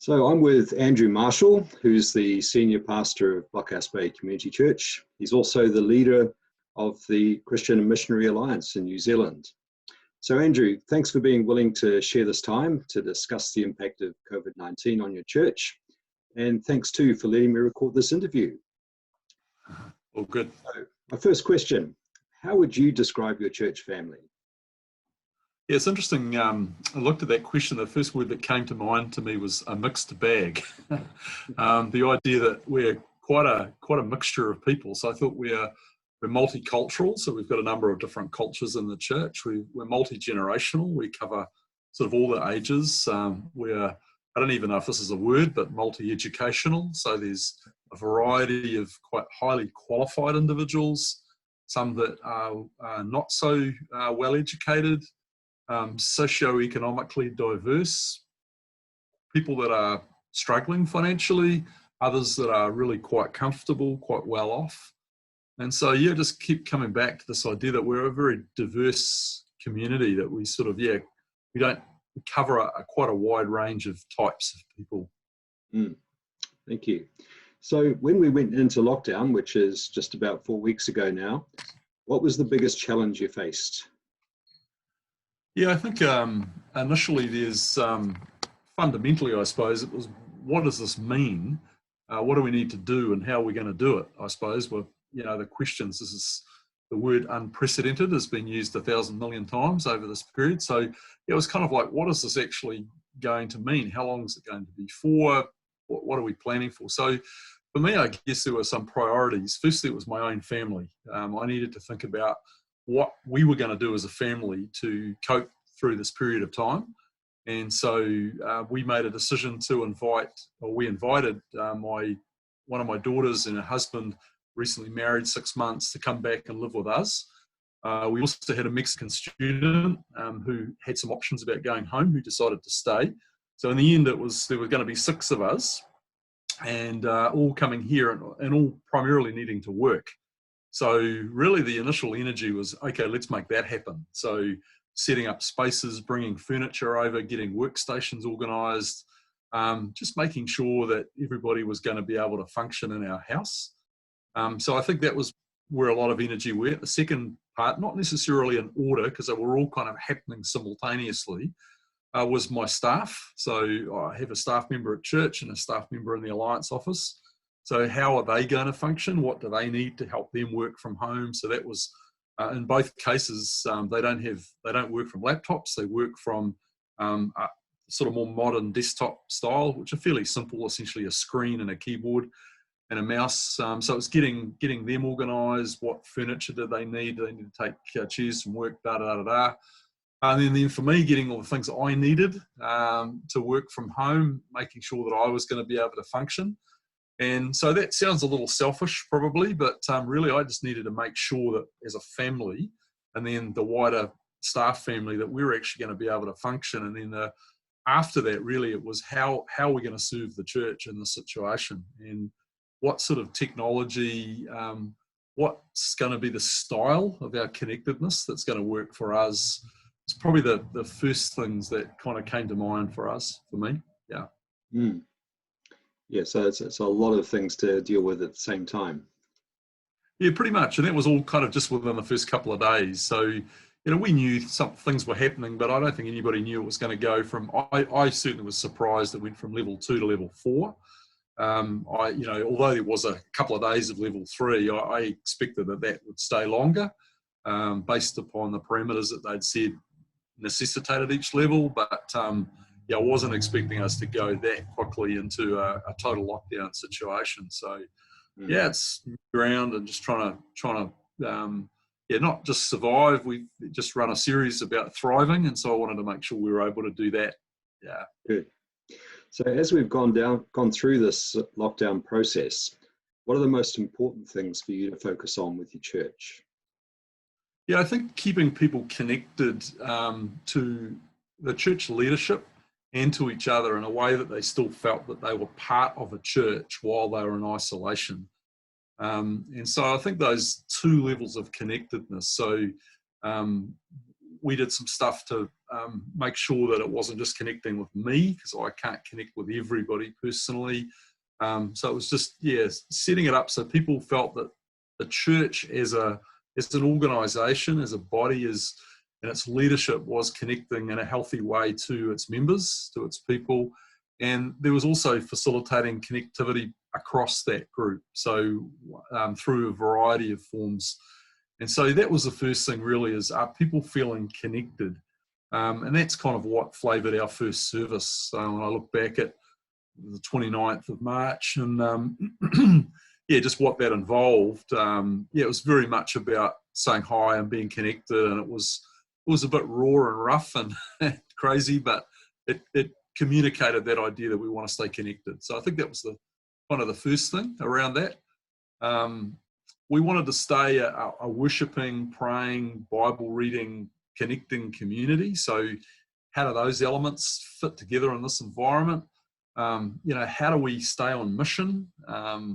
So I'm with Andrew Marshall, who's the senior pastor of Blockhouse Bay Community Church. He's also the leader of the Christian Missionary Alliance in New Zealand. So Andrew, thanks for being willing to share this time to discuss the impact of COVID-19 on your church. And thanks too for letting me record this interview. All good. So my first question, how would you describe your church family? Yeah, it's interesting. I looked at that question. The first word that came to mind to me was a mixed bag. The idea that we're quite a mixture of people. So I thought we're multicultural. So we've got a number of different cultures in the church. We're multi-generational. We cover sort of all the ages. We're, I don't even know if this is a word, but multi-educational. So there's a variety of quite highly qualified individuals, some that are not so well educated, socioeconomically diverse, people that are struggling financially, others that are really quite comfortable, quite well off. And so, yeah, just keep coming back to this idea that we're a very diverse community, that we sort of, we cover quite a wide range of types of people. Thank you. So when we went into lockdown, which is just about 4 weeks ago now, what was the biggest challenge you faced? Yeah, I think initially there's fundamentally, I suppose, it was, what does this mean? What do we need to do and how are we going to do it? I suppose, well, the questions, this is the word unprecedented has been used 1,000 million times over this period. So it was kind of like, what is this actually going to mean? How long is it going to be for? What are we planning for? So for me, I guess there were some priorities. Firstly, it was my own family. I needed to think about what we were going to do as a family to cope through this period of time. And so we made a decision to we invited one of my daughters and her husband, recently married 6 months, to come back and live with us. We also had a Mexican student who had some options about going home, who decided to stay. So in the end, there were going to be 6 of us, and all coming here and all primarily needing to work. So really the initial energy was, okay, let's make that happen. So setting up spaces, bringing furniture over, getting workstations organised, just making sure that everybody was going to be able to function in our house. So I think that was where a lot of energy went. The second part, not necessarily in order, because they were all kind of happening simultaneously, was my staff. So I have a staff member at church and a staff member in the Alliance office. So how are they going to function? What do they need to help them work from home? So that was, in both cases, they don't work from laptops. They work from sort of more modern desktop style, which are fairly simple, essentially a screen and a keyboard and a mouse. So it's getting them organised. What furniture do they need? Do they need to take chairs from work? And then for me, getting all the things that I needed to work from home, making sure that I was going to be able to function. And so that sounds a little selfish probably, but really I just needed to make sure that as a family, and then the wider staff family, that we were actually going to be able to function. And then after that, really it was how are we going to serve the church in this situation, and what sort of technology, what's going to be the style of our connectedness that's going to work for us. It's probably the first things that kind of came to mind for me. Yeah. Yeah, so it's a lot of things to deal with at the same time. Yeah, pretty much. And that was all kind of just within the first couple of days. So, we knew some things were happening, but I don't think anybody knew it was going to go from, I certainly was surprised it went from level 2 to level 4. Although there was a couple of days of level 3, I expected that would stay longer based upon the parameters that they'd said necessitated each level. But I wasn't expecting us to go that quickly into a total lockdown situation. So, it's around and just trying to not just survive. We've just run a series about thriving, and so I wanted to make sure we were able to do that. Yeah. Good. So as we've gone through this lockdown process, what are the most important things for you to focus on with your church? Yeah, I think keeping people connected to the church leadership and to each other in a way that they still felt that they were part of a church while they were in isolation. And so I think those 2 levels of connectedness. So we did some stuff to make sure that it wasn't just connecting with me, because I can't connect with everybody personally. So it was just, setting it up so people felt that the church as an organisation, as a body, and its leadership was connecting in a healthy way to its members, to its people. And there was also facilitating connectivity across that group, so through a variety of forms. And so that was the first thing really, is are people feeling connected? And that's kind of what flavoured our first service. When I look back at the 29th of March and just what that involved, it was very much about saying hi and being connected, and it was a bit raw and rough and crazy, but it communicated that idea that we want to stay connected. So I think that was one of the first thing around that. We wanted to stay a worshipping, praying, Bible reading, connecting community. So how do those elements fit together in this environment? How do we stay on mission? How's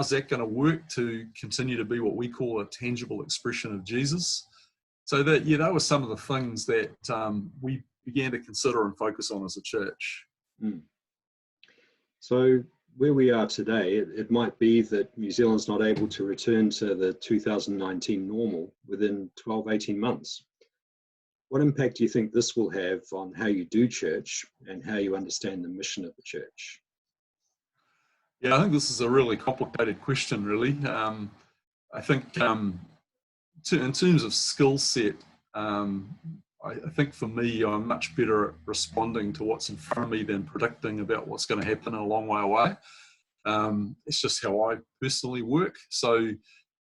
that going to work to continue to be what we call a tangible expression of Jesus? So that, that was some of the things that we began to consider and focus on as a church. So where we are today, it might be that New Zealand's not able to return to the 2019 normal within 12, 18 months. What impact do you think this will have on how you do church and how you understand the mission of the church? Yeah, I think this is a really complicated question, really. I think in terms of skill set, I think for me, I'm much better at responding to what's in front of me than predicting about what's going to happen a long way away. It's just how I personally work. So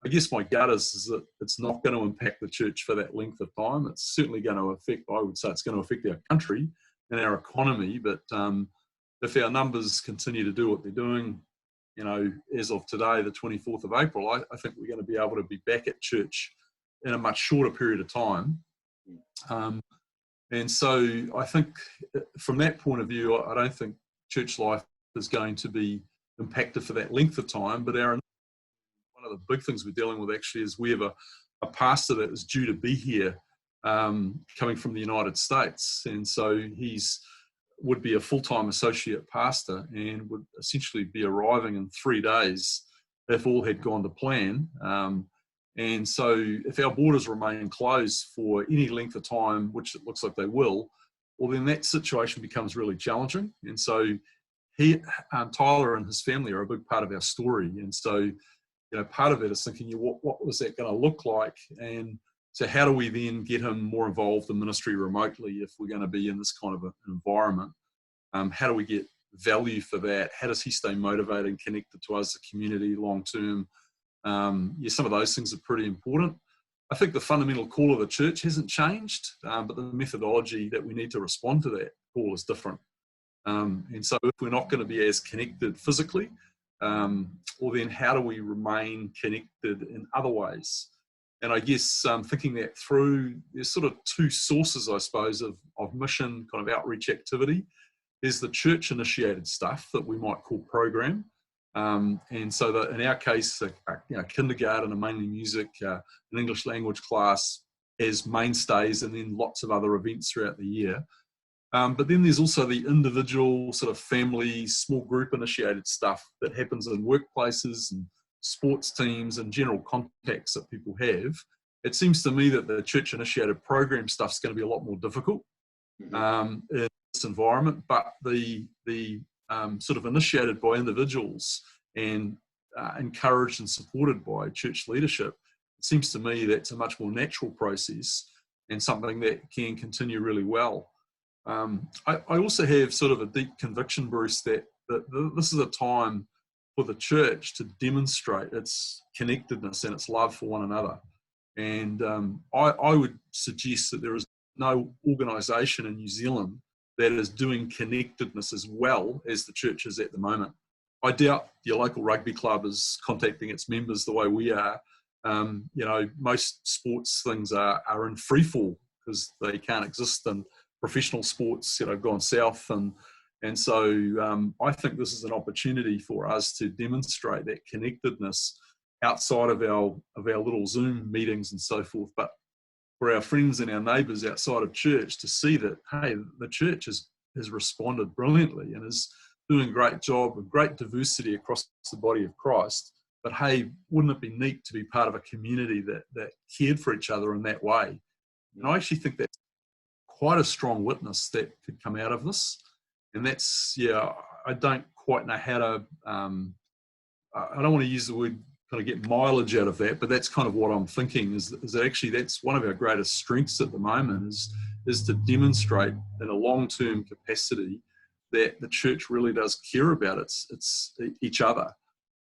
I guess my gut is that it's not going to impact the church for that length of time. It's certainly going to affect, I would say it's going to affect our country and our economy. But if our numbers continue to do what they're doing, as of today, the 24th of April, I think we're going to be able to be back at church in a much shorter period of time. And so I think from that point of view, I don't think church life is going to be impacted for that length of time. But one of the big things we're dealing with actually is we have a pastor that is due to be here coming from the United States. And so would be a full-time associate pastor and would essentially be arriving in 3 days if all had gone to plan. And so if our borders remain closed for any length of time, which it looks like they will, well, then that situation becomes really challenging. And so Tyler and his family are a big part of our story. And so, part of it is thinking, what was that going to look like? And so how do we then get him more involved in ministry remotely if we're going to be in this kind of an environment? How do we get value for that? How does he stay motivated and connected to us, the community, long term? Some of those things are pretty important. I think the fundamental call of the church hasn't changed, but the methodology that we need to respond to that call is different. And so if we're not going to be as connected physically, well then how do we remain connected in other ways? And I guess thinking that through, there's sort of two sources, I suppose, of mission kind of outreach activity. There's the church-initiated stuff that we might call program. And so that in our case, kindergarten and mainly music, an English language class as mainstays, and then lots of other events throughout the year. But then there's also the individual sort of family, small group initiated stuff that happens in workplaces and sports teams and general contacts that people have. It seems to me that the church initiated program stuff is going to be a lot more difficult in this environment, but the sort of initiated by individuals and encouraged and supported by church leadership, it seems to me that's a much more natural process and something that can continue really well. I also have sort of a deep conviction, Bruce, that this is a time for the church to demonstrate its connectedness and its love for one another. And I would suggest that there is no organisation in New Zealand that is doing connectedness as well as the church is at the moment. I doubt your local rugby club is contacting its members the way we are. Most sports things are in free fall because they can't exist, and professional sports, gone south, and so I think this is an opportunity for us to demonstrate that connectedness outside of our little Zoom meetings and so forth. But for our friends and our neighbours outside of church to see that, hey, the church has responded brilliantly and is doing a great job with great diversity across the body of Christ. But hey, wouldn't it be neat to be part of a community that cared for each other in that way? And I actually think that's quite a strong witness that could come out of this. And that's, yeah, I don't quite know how to, I don't want to use the word kind of get mileage out of that, but that's kind of what I'm thinking is that actually that's one of our greatest strengths at the moment is to demonstrate in a long-term capacity that the church really does care about each other.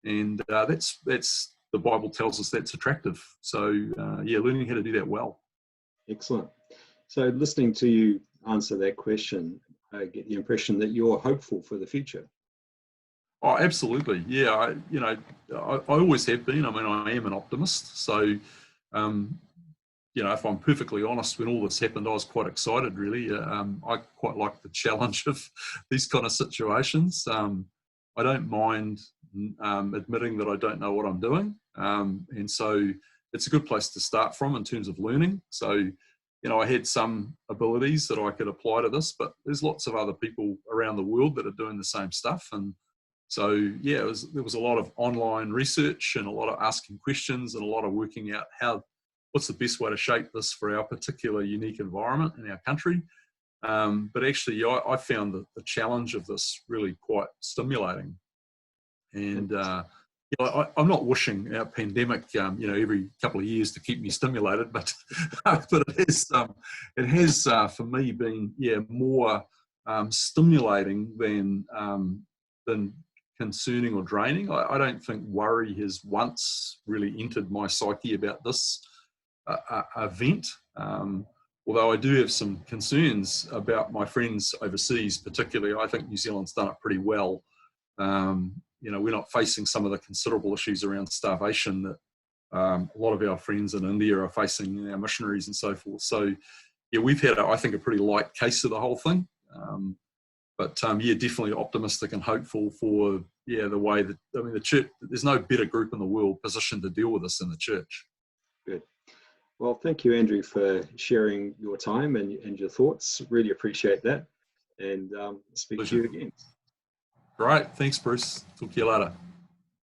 And that's the Bible tells us that's attractive. So yeah, learning how to do that well. Excellent. So listening to you answer that question, I get the impression that you're hopeful for the future. Oh, absolutely. Yeah, I always have been. I mean, I am an optimist. So, if I'm perfectly honest, when all this happened, I was quite excited, really. I quite like the challenge of these kind of situations. I don't mind admitting that I don't know what I'm doing. And so it's a good place to start from in terms of learning. So, I had some abilities that I could apply to this, but there's lots of other people around the world that are doing the same stuff. And so, yeah, there was a lot of online research and a lot of asking questions and a lot of working out what's the best way to shape this for our particular unique environment in our country. But actually, I found the challenge of this really quite stimulating. And I'm not wishing our pandemic, every couple of years to keep me stimulated, but it has for me been more stimulating than concerning or draining. I don't think worry has once really entered my psyche about this event. Although I do have some concerns about my friends overseas, particularly. I think New Zealand's done it pretty well. We're not facing some of the considerable issues around starvation that a lot of our friends in India are facing, our missionaries and so forth. So, yeah, we've had, I think, a pretty light case of the whole thing. But definitely optimistic and hopeful for, the way that, the church, there's no better group in the world positioned to deal with this than the church. Good. Well, thank you, Andrew, for sharing your time and your thoughts. Really appreciate that. And speak to you again. Great. Thanks, Bruce. Talk to you later.